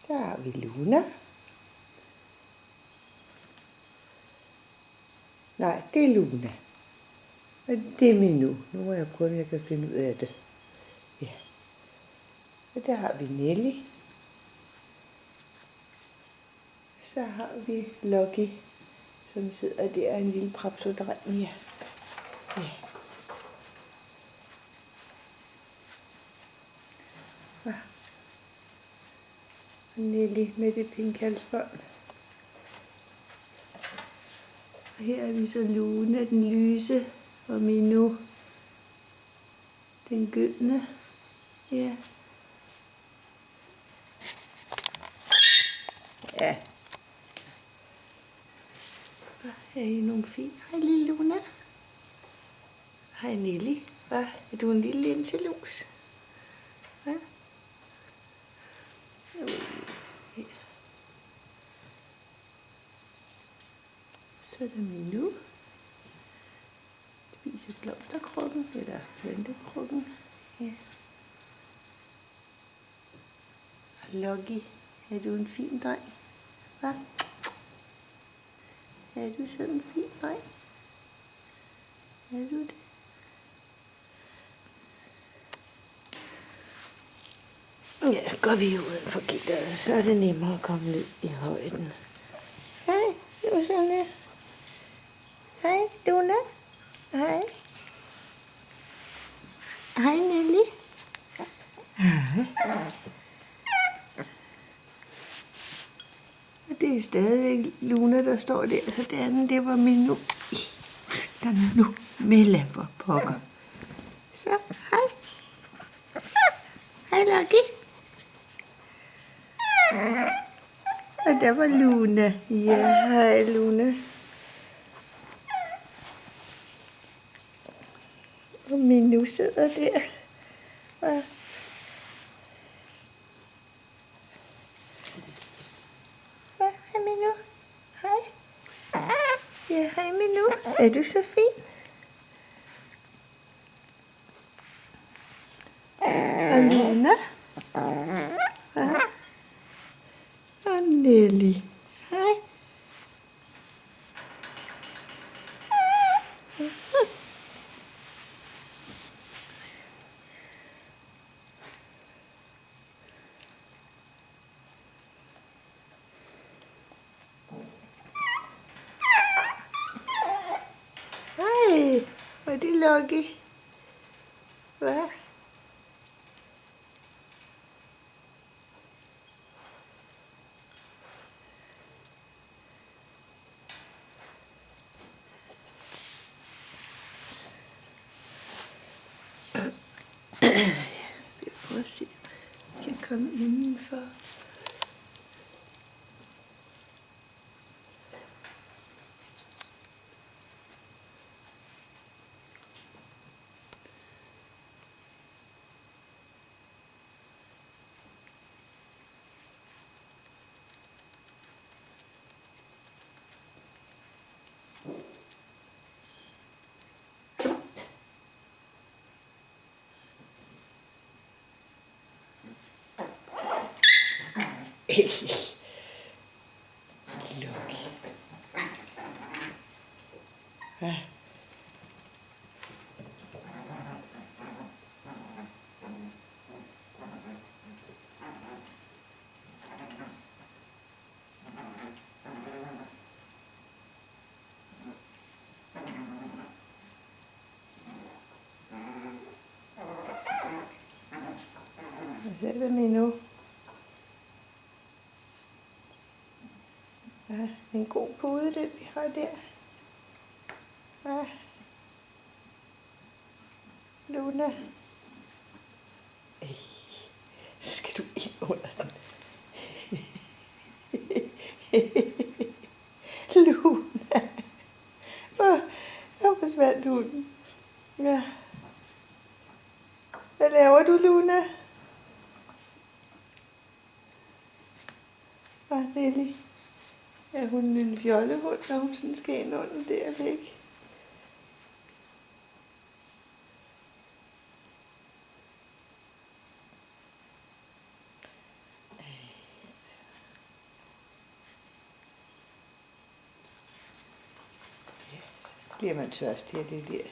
Så har vi Luna. Nej, det er Luna. Men det er Minu. Nu må jeg prøve, om jeg kan finde ud af det. Ja. Og der har vi Nelly. Så har vi Lucky, som sidder der, en lille prapsodreng. Ja. Ja. Og Nelly med det pink halsbånd. Og her er vi så Luna, den lyse, og Minu, den gyldne. Ja. Ja. Hvor er I nogle fine? Hej lille Luna. Hej Nelly. Hvad? Er du en lille linselus? Ja. Så er der Minu. Spiser blomsterkrukken, eller plantekrukken. Ja. Og Lucky, er du en fin dreng? Hvad? Er du sådan en fin dreng? Er du det? Ja, går vi ud for gitteret, så er det nemmere at komme ned i højden. Hej, Luna. Hej, Luna. Hej. Hej, Nelly. Hej. Og det er stadigvæk Luna, der står der, så det andet, det var Minu. Der er nu Mella for pokker. Så, hej. Hej, Lucky. Og der var Luna. Ja, hej, Luna. Og Minu sidder der. Og hej, Minu. Hej. Ja, hej, Minu. Er du så fin? Og Luna. Og Nelly. Hej. Hej. Var det Lucky? Hvad? Jeg prøver at se, om jeg kan komme indenfor. Lucky. Hvad? Hvad er det Minu? Ja, en god pude, den vi har der. Ja. Luna. Ej, så skal du ind under den. Luna. Der forsvandt hunden. Ja. Hvad laver du, Luna? Nelly. Er hun en fjollehund, når hun sådan skal ind under der væk? Bliver man tørstig af det der.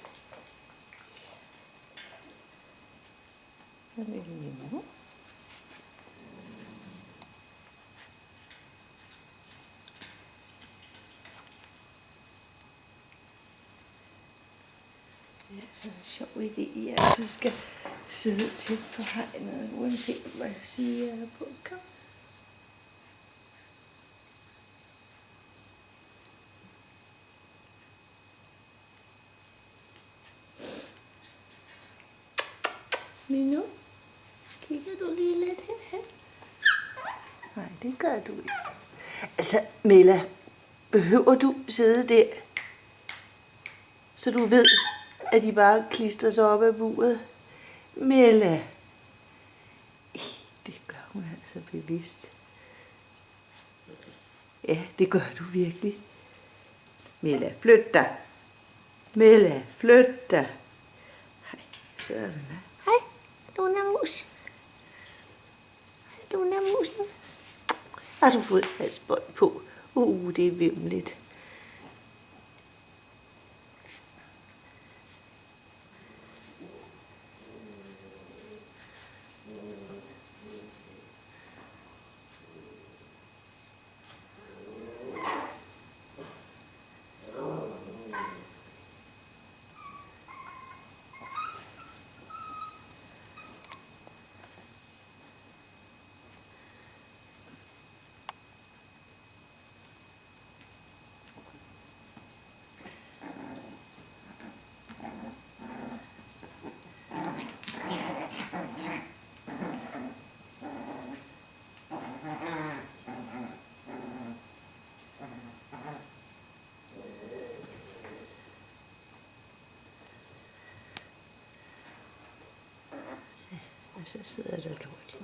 Og lidt mindre. Det er så en sjov idé, at jeg altså skal sidde tæt på hegnet, uanset hvad jeg siger, jeg er på. Kom. Minu, kigger du lige lidt herhen? Nej, det gør du ikke. Altså, Mella, behøver du sidde der, så du ved, at de bare klistrer sig op af buret? Mella. Det gør hun altså bevidst. Ja, det gør du virkelig. Mella, flyt dig. Mella, flyt dig. Hej, Søren. Hej, Luna Mus. Hej, Luna Musen. Har du fået halsbånd på? Det er vimligt. Og så sidder der lort.